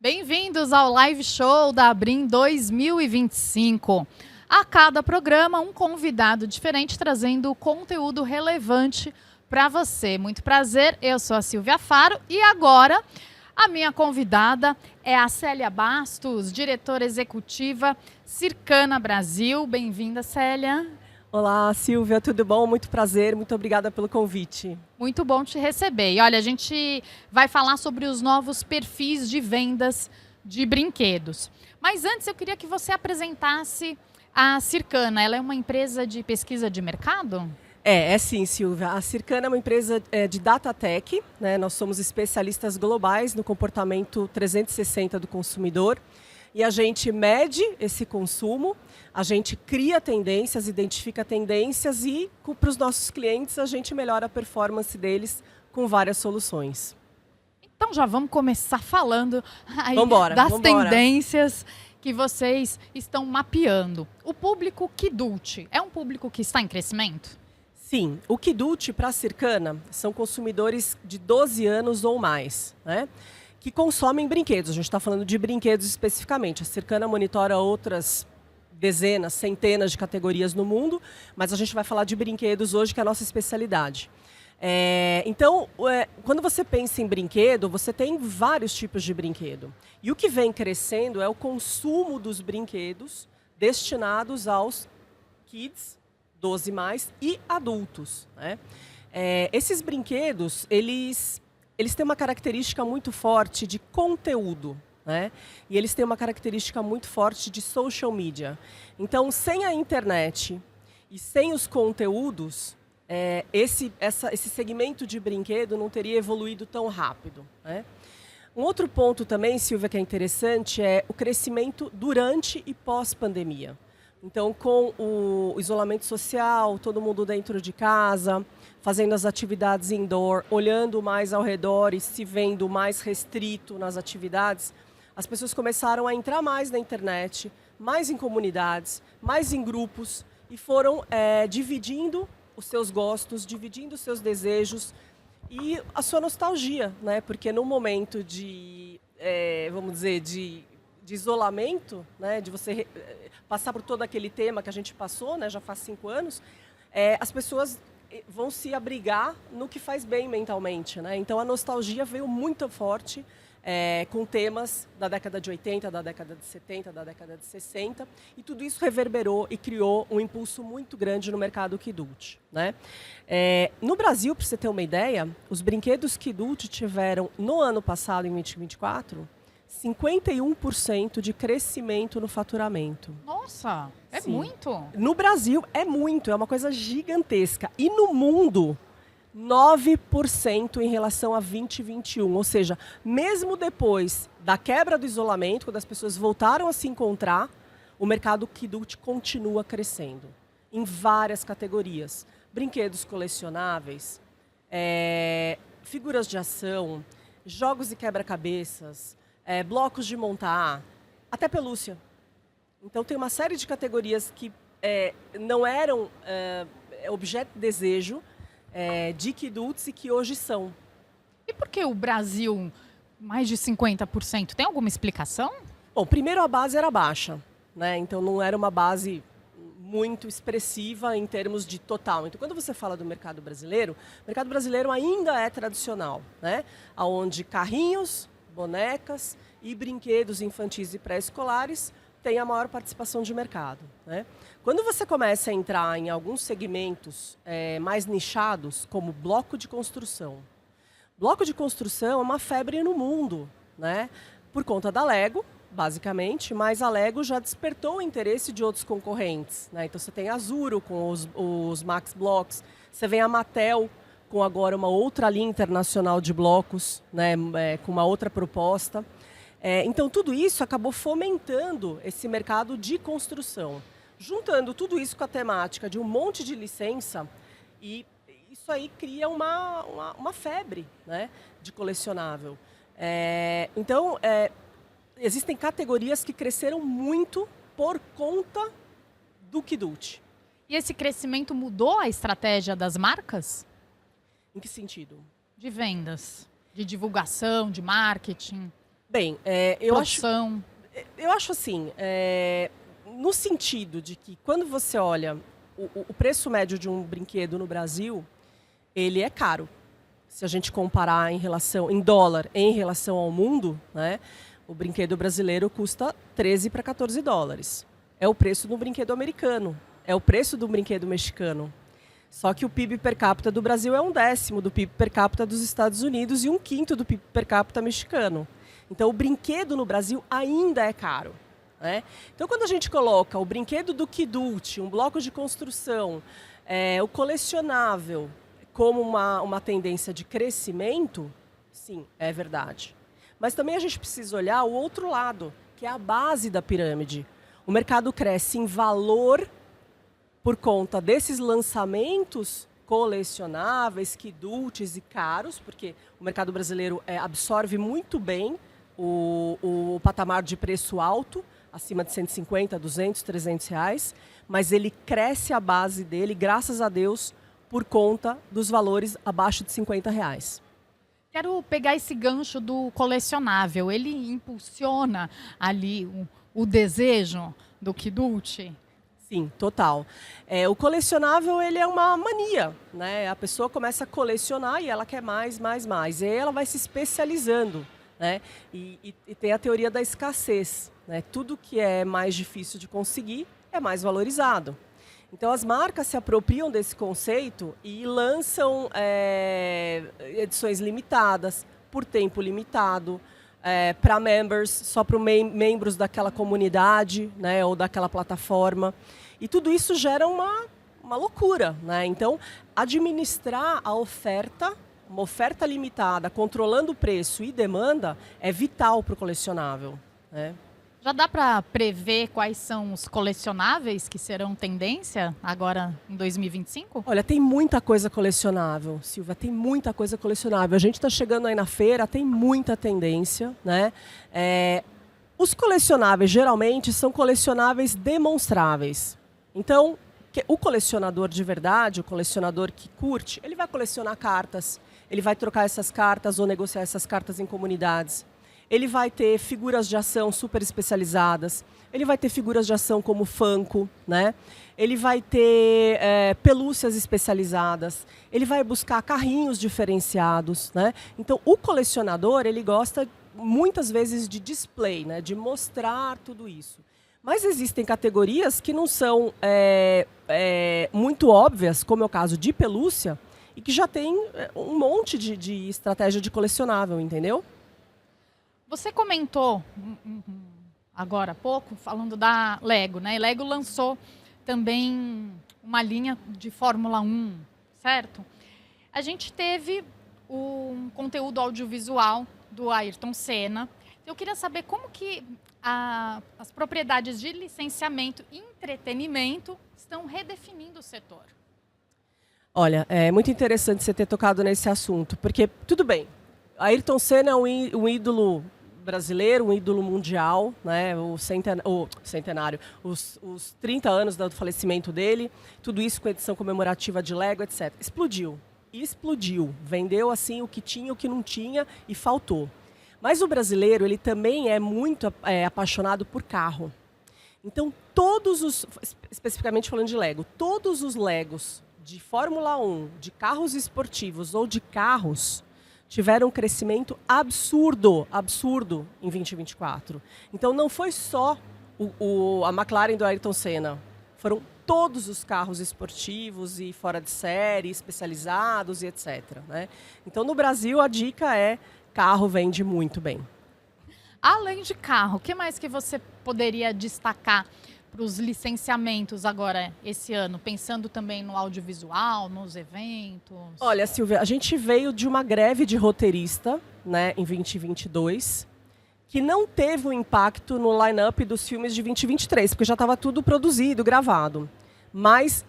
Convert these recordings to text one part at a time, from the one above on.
Bem-vindos ao live show da Abrim 2025. A cada programa, um convidado diferente trazendo conteúdo relevante para você. Muito prazer, eu sou a Silvia Faro e agora a minha convidada é a Célia Bastos, diretora executiva Circana Brasil. Bem-vinda, Célia. Olá, Silvia, tudo bom? Muito prazer, muito obrigada pelo convite. Muito bom te receber. E olha, a gente vai falar sobre os novos perfis de vendas de brinquedos. Mas antes eu queria que você apresentasse a Circana. Ela é uma empresa de pesquisa de mercado? É sim, Silvia. A Circana é uma empresa de data tech, né? Nós somos especialistas globais no comportamento 360 do consumidor. E a gente mede esse consumo, a gente cria tendências, identifica tendências e, para os nossos clientes, a gente melhora a performance deles com várias soluções. Então já vamos começar falando aí das Vambora. tendências que vocês estão mapeando. O público Kidult é um público que está em crescimento? Sim, o Kidult para a Circana são consumidores de 12 anos ou mais, né? Que consomem brinquedos. A gente está falando de brinquedos especificamente. A Circana monitora outras dezenas, centenas de categorias no mundo, mas a gente vai falar de brinquedos hoje, que é a nossa especialidade. Então, quando você pensa em brinquedo, você tem vários tipos de brinquedo. E o que vem crescendo é o consumo dos brinquedos destinados aos kids, 12 mais, e adultos, né? Esses brinquedos, eles têm uma característica muito forte de conteúdo, né? E eles têm uma característica muito forte de social media. Então, sem a internet e sem os conteúdos, esse segmento de brinquedo não teria evoluído tão rápido, né? Um outro ponto também, Silvia, que é interessante é o crescimento durante e pós-pandemia. Então, com o isolamento social, todo mundo dentro de casa, fazendo as atividades indoor, olhando mais ao redor e se vendo mais restrito nas atividades, as pessoas começaram a entrar mais na internet, mais em comunidades, mais em grupos e foram dividindo os seus gostos, dividindo os seus desejos e a sua nostalgia, né? Porque num momento de, vamos dizer, de isolamento, né, de você passar por todo aquele tema que a gente passou, né, já faz 5 anos, as pessoas vão se abrigar no que faz bem mentalmente, né? Então a nostalgia veio muito forte com temas da década de 80, da década de 70, da década de 60, e tudo isso reverberou e criou um impulso muito grande no mercado Kidult, né? No Brasil, para você ter uma ideia, os brinquedos Kidult tiveram, no ano passado, em 2024, 51% de crescimento no faturamento. Nossa, é Sim. muito. No Brasil é muito, é uma coisa gigantesca. E no mundo, 9% em relação a 2021. Ou seja, mesmo depois da quebra do isolamento, quando as pessoas voltaram a se encontrar, o mercado Kidult continua crescendo em várias categorias. Brinquedos colecionáveis, figuras de ação, jogos e quebra-cabeças, blocos de montar, até pelúcia. Então tem uma série de categorias que não eram objeto de desejo de Kidults e que hoje são. E por que o Brasil, mais de 50%? Tem alguma explicação? Bom, primeiro a base era baixa, né? Então não era uma base muito expressiva em termos de total. Então, quando você fala do mercado brasileiro ainda é tradicional, né? Onde carrinhos, bonecas e brinquedos infantis e pré-escolares têm a maior participação de mercado, né? Quando você começa a entrar em alguns segmentos mais nichados, como bloco de construção. Bloco de construção é uma febre no mundo, né? Por conta da Lego, basicamente, mas a Lego já despertou o interesse de outros concorrentes, né? Então você tem a Zuru com os Max Blocks, você vem a Mattel com agora uma outra linha internacional de blocos, né? Com uma outra proposta. Então tudo isso acabou fomentando esse mercado de construção. Juntando tudo isso com a temática de um monte de licença, e isso aí cria uma febre, né, de colecionável. Então, existem categorias que cresceram muito por conta do Kidult. E esse crescimento mudou a estratégia das marcas? Em que sentido? De vendas, de divulgação, de marketing. Bem, eu acho assim, no sentido de que quando você olha o preço médio de um brinquedo no Brasil, ele é caro. Se a gente comparar em dólar em relação ao mundo, né, o brinquedo brasileiro custa 13 para 14 dólares. É o preço de um brinquedo americano, é o preço de um brinquedo mexicano. Só que o PIB per capita do Brasil é 1/10 do PIB per capita dos Estados Unidos e 1/5 do PIB per capita mexicano. Então, o brinquedo no Brasil ainda é caro, né? Então, quando a gente coloca o brinquedo do Kidult, um bloco de construção, o colecionável, como uma tendência de crescimento, sim, é verdade. Mas também a gente precisa olhar o outro lado, que é a base da pirâmide. O mercado cresce em valor por conta desses lançamentos colecionáveis, Kidults e caros, porque o mercado brasileiro absorve muito bem o patamar de preço alto, acima de 150, 200, 300 reais, mas ele cresce a base dele, graças a Deus, por conta dos valores abaixo de 50 reais. Quero pegar esse gancho do colecionável. Ele impulsiona ali o desejo do Kidult? Sim, total. O colecionável, ele é uma mania, né? A pessoa começa a colecionar e ela quer mais, mais, mais. E aí ela vai se especializando, né? E tem a teoria da escassez, né? Tudo que é mais difícil de conseguir é mais valorizado. Então, as marcas se apropriam desse conceito e lançam edições limitadas, por tempo limitado, para members, só para membros daquela comunidade, né, ou daquela plataforma. E tudo isso gera uma loucura, né? Então, administrar a oferta, uma oferta limitada, controlando o preço e demanda, é vital para o colecionável, né? Já dá para prever quais são os colecionáveis que serão tendência agora em 2025? Olha, tem muita coisa colecionável, Silvia, tem muita coisa colecionável. A gente está chegando aí na feira, tem muita tendência, né? Os colecionáveis, geralmente, são colecionáveis demonstráveis. Então, o colecionador de verdade, o colecionador que curte, ele vai colecionar cartas, ele vai trocar essas cartas ou negociar essas cartas em comunidades. Ele vai ter figuras de ação super especializadas, ele vai ter figuras de ação como Funko, né? Ele vai ter pelúcias especializadas, ele vai buscar carrinhos diferenciados, né? Então, o colecionador, ele gosta muitas vezes de display, né? De mostrar tudo isso. Mas existem categorias que não são muito óbvias, como é o caso de pelúcia, e que já tem um monte de estratégia de colecionável, entendeu? Você comentou agora há pouco, falando da Lego, né? Lego lançou também uma linha de Fórmula 1, certo? A gente teve um conteúdo audiovisual do Ayrton Senna. Eu queria saber como que as propriedades de licenciamento e entretenimento estão redefinindo o setor. Olha, é muito interessante você ter tocado nesse assunto, porque, tudo bem, Ayrton Senna é um ídolo brasileiro, um ídolo mundial, né? O centenário, os 30 anos do falecimento dele, tudo isso com edição comemorativa de Lego, etc. Explodiu, vendeu assim o que tinha, o que não tinha e faltou. Mas o brasileiro, ele também é muito apaixonado por carro. Então, especificamente falando de Lego, todos os Legos de Fórmula 1, de carros esportivos ou de carros, tiveram um crescimento absurdo em 2024. Então, não foi só a McLaren do Ayrton Senna. Foram todos os carros esportivos e fora de série, especializados e etc. Né? Então, no Brasil, a dica é: carro vende muito bem. Além de carro, o que mais que você poderia destacar para os licenciamentos agora, esse ano, pensando também no audiovisual, nos eventos? Olha, Silvia, a gente veio de uma greve de roteirista, né, em 2022, que não teve um impacto no line-up dos filmes de 2023, porque já estava tudo produzido, gravado. Mas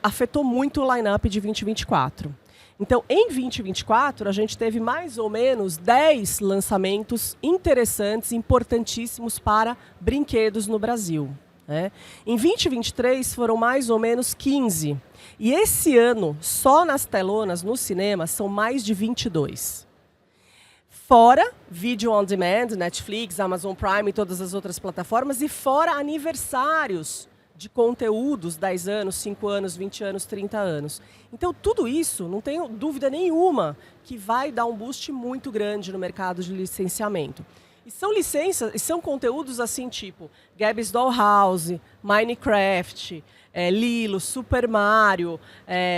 afetou muito o line-up de 2024. Então, em 2024, a gente teve mais ou menos 10 lançamentos interessantes, importantíssimos para brinquedos no Brasil. Em 2023 foram mais ou menos 15. E esse ano, só nas telonas, no cinema, são mais de 22. Fora vídeo on demand, Netflix, Amazon Prime e todas as outras plataformas, e fora aniversários de conteúdos, 10 anos, 5 anos, 20 anos, 30 anos. Então, tudo isso, não tenho dúvida nenhuma, que vai dar um boost muito grande no mercado de licenciamento. E são licenças, e são conteúdos assim, tipo Gabby's Dollhouse, Minecraft, Lilo, Super Mario,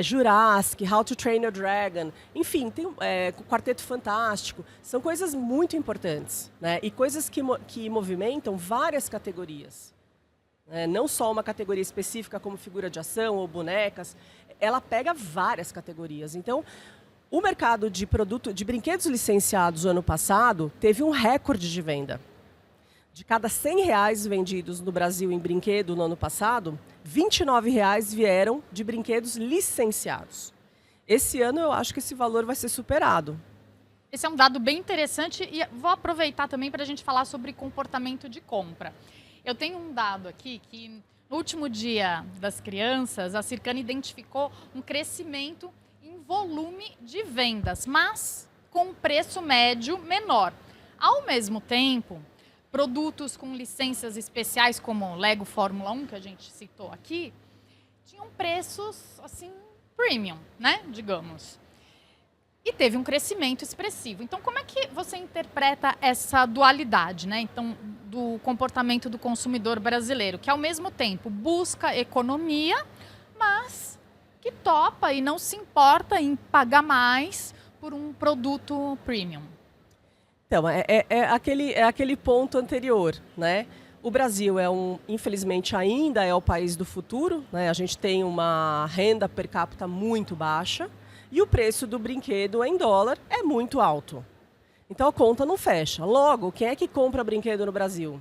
Jurassic, How to Train Your Dragon, enfim, tem Quarteto Fantástico. São coisas muito importantes, né? E coisas que movimentam várias categorias. Não só uma categoria específica como figura de ação ou bonecas, ela pega várias categorias. Então, o mercado de brinquedos licenciados no ano passado teve um recorde de venda. De cada R$100 vendidos no Brasil em brinquedo no ano passado, R$29 vieram de brinquedos licenciados. Esse ano eu acho que esse valor vai ser superado. Esse é um dado bem interessante e vou aproveitar também para a gente falar sobre comportamento de compra. Eu tenho um dado aqui que no último dia das crianças, a Circana identificou um crescimento em volume de vendas, mas com um preço médio menor. Ao mesmo tempo, produtos com licenças especiais como Lego Fórmula 1, que a gente citou aqui, tinham preços assim premium, né, digamos. E teve um crescimento expressivo. Então, como é que você interpreta essa dualidade, né? Então, do comportamento do consumidor brasileiro, que ao mesmo tempo busca economia, mas que topa e não se importa em pagar mais por um produto premium? Então, é aquele ponto anterior, né? O Brasil infelizmente, ainda é o país do futuro, né? A gente tem uma renda per capita muito baixa e o preço do brinquedo em dólar é muito alto. Então, a conta não fecha. Logo, quem é que compra brinquedo no Brasil?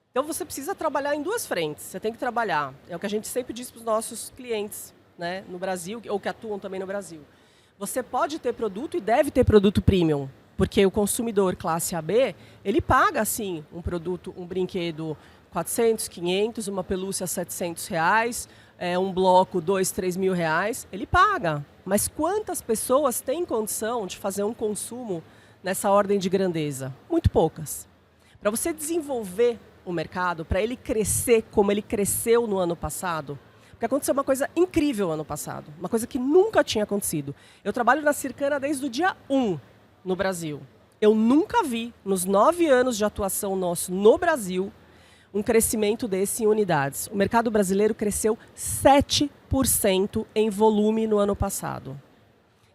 Então, você precisa trabalhar em duas frentes. Você tem que trabalhar, é o que a gente sempre diz para os nossos clientes, né, no Brasil, ou que atuam também no Brasil. Você pode ter produto e deve ter produto premium. Porque o consumidor classe AB, ele paga, assim, um brinquedo 400, 500, uma pelúcia R$700, um bloco 2, 3 mil reais, ele paga. Mas quantas pessoas têm condição de fazer um consumo nessa ordem de grandeza? Muito poucas. Para você desenvolver o mercado, para ele crescer como ele cresceu no ano passado, porque aconteceu uma coisa incrível no ano passado, uma coisa que nunca tinha acontecido. Eu trabalho na Circana desde o dia 1, no Brasil. Eu nunca vi, nos 9 anos de atuação nosso no Brasil, um crescimento desse em unidades. O mercado brasileiro cresceu 7% em volume no ano passado.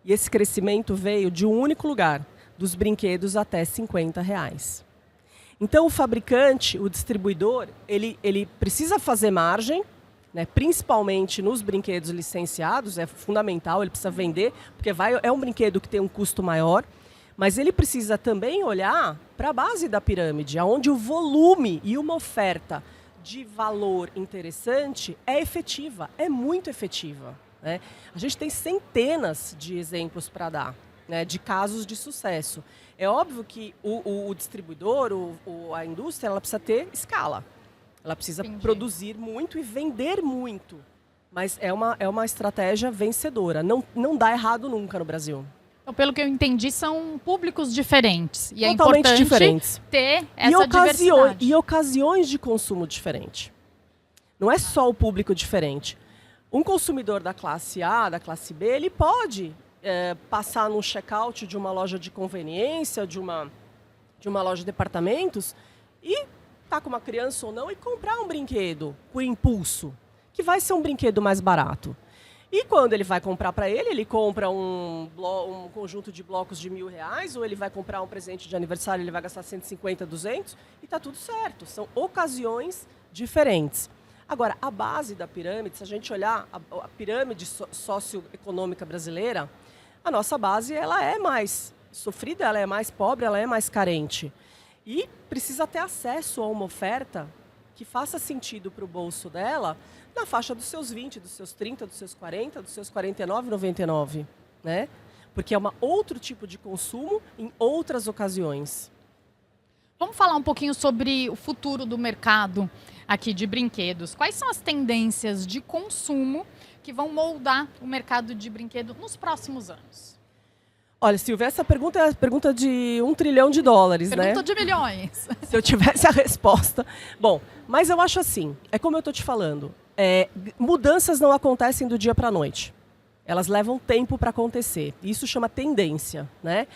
E esse crescimento veio de um único lugar, dos brinquedos até R$50. Então, o fabricante, o distribuidor, ele precisa fazer margem, né, principalmente nos brinquedos licenciados, é fundamental, ele precisa vender, porque é um brinquedo que tem um custo maior, mas ele precisa também olhar para a base da pirâmide, onde o volume e uma oferta de valor interessante é efetiva, é muito efetiva, né? A gente tem centenas de exemplos para dar, né, de casos de sucesso. É óbvio que o distribuidor, a indústria, ela precisa ter escala. Ela precisa produzir muito e vender muito. Mas é uma estratégia vencedora. Não dá errado nunca no Brasil. Então, pelo que eu entendi, são públicos diferentes. E totalmente é importante diferentes. Ter essa diversidade. E ocasiões de consumo diferentes. Não é só o público diferente. Um consumidor da classe A, da classe B, ele pode passar num check-out de uma loja de conveniência, de uma loja de departamentos, e tá com uma criança ou não, e comprar um brinquedo por impulso, que vai ser um brinquedo mais barato. E quando ele vai comprar para ele compra um conjunto de blocos de R$1.000, ou ele vai comprar um presente de aniversário, ele vai gastar 150, 200, e está tudo certo. São ocasiões diferentes. Agora, a base da pirâmide, se a gente olhar a pirâmide socioeconômica brasileira, a nossa base ela é mais sofrida, ela é mais pobre, ela é mais carente. E precisa ter acesso a uma oferta que faça sentido para o bolso dela, na faixa dos seus 20, dos seus 30, dos seus 40, dos seus 49,99, né? Porque é outro tipo de consumo em outras ocasiões. Vamos falar um pouquinho sobre o futuro do mercado aqui de brinquedos. Quais são as tendências de consumo que vão moldar o mercado de brinquedo nos próximos anos? Olha, Silvia, essa pergunta é a pergunta de $1 trilhão, né? Pergunta de milhões. Se eu tivesse a resposta. Bom, mas eu acho assim, é como eu estou te falando, mudanças não acontecem do dia para a noite. Elas levam tempo para acontecer. Isso chama tendência, né?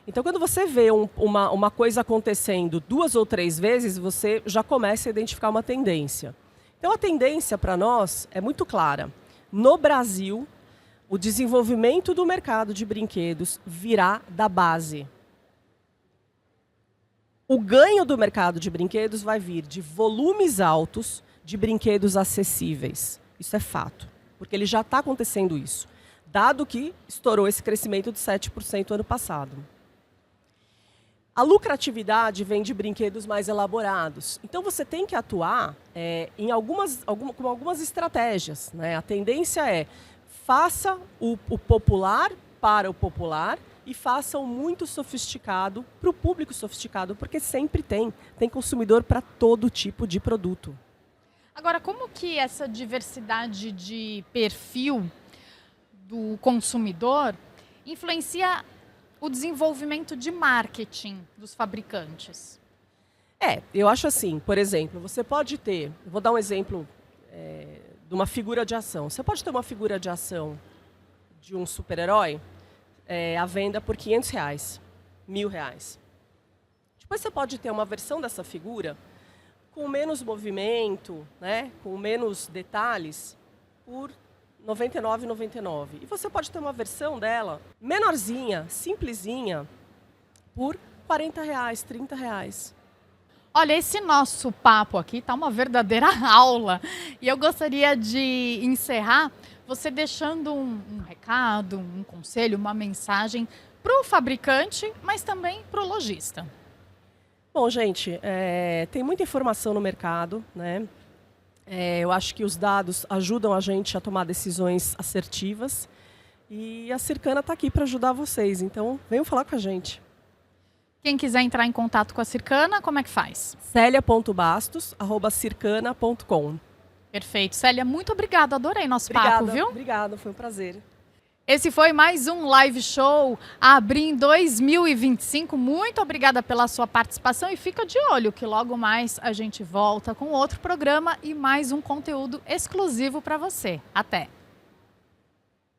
Então, quando você vê uma coisa acontecendo 2 ou 3 vezes, você já começa a identificar uma tendência. Então, a tendência para nós é muito clara. No Brasil, o desenvolvimento do mercado de brinquedos virá da base. O ganho do mercado de brinquedos vai vir de volumes altos de brinquedos acessíveis. Isso é fato, porque ele já está acontecendo isso, dado que estourou esse crescimento de 7% ano passado. A lucratividade vem de brinquedos mais elaborados. Então, você tem que atuar com algumas estratégias, né? A tendência é faça o popular para o popular e faça o muito sofisticado para o público sofisticado, porque sempre tem consumidor para todo tipo de produto. Agora, como que essa diversidade de perfil do consumidor influencia o desenvolvimento de marketing dos fabricantes? Eu acho assim, por exemplo, você pode ter, vou dar um exemplo de uma figura de ação. Você pode ter uma figura de ação de um super-herói à venda por R$500, R$1.000. Depois você pode ter uma versão dessa figura com menos movimento, né, com menos detalhes, por R$ 99,99. E você pode ter uma versão dela menorzinha, simplesinha, por R$40, R$30. Olha, esse nosso papo aqui tá uma verdadeira aula. E eu gostaria de encerrar você deixando um recado, um conselho, uma mensagem para o fabricante, mas também para o lojista. Bom, gente, tem muita informação no mercado, né? Eu acho que os dados ajudam a gente a tomar decisões assertivas. E a Circana está aqui para ajudar vocês. Então, venham falar com a gente. Quem quiser entrar em contato com a Circana, como é que faz? celia.bastos@circana.com. Perfeito. Célia, muito obrigada. Adorei nosso papo, viu? Obrigada, foi um prazer. Esse foi mais um live show Abrim 2025. Muito obrigada pela sua participação e fica de olho que logo mais a gente volta com outro programa e mais um conteúdo exclusivo para você. Até!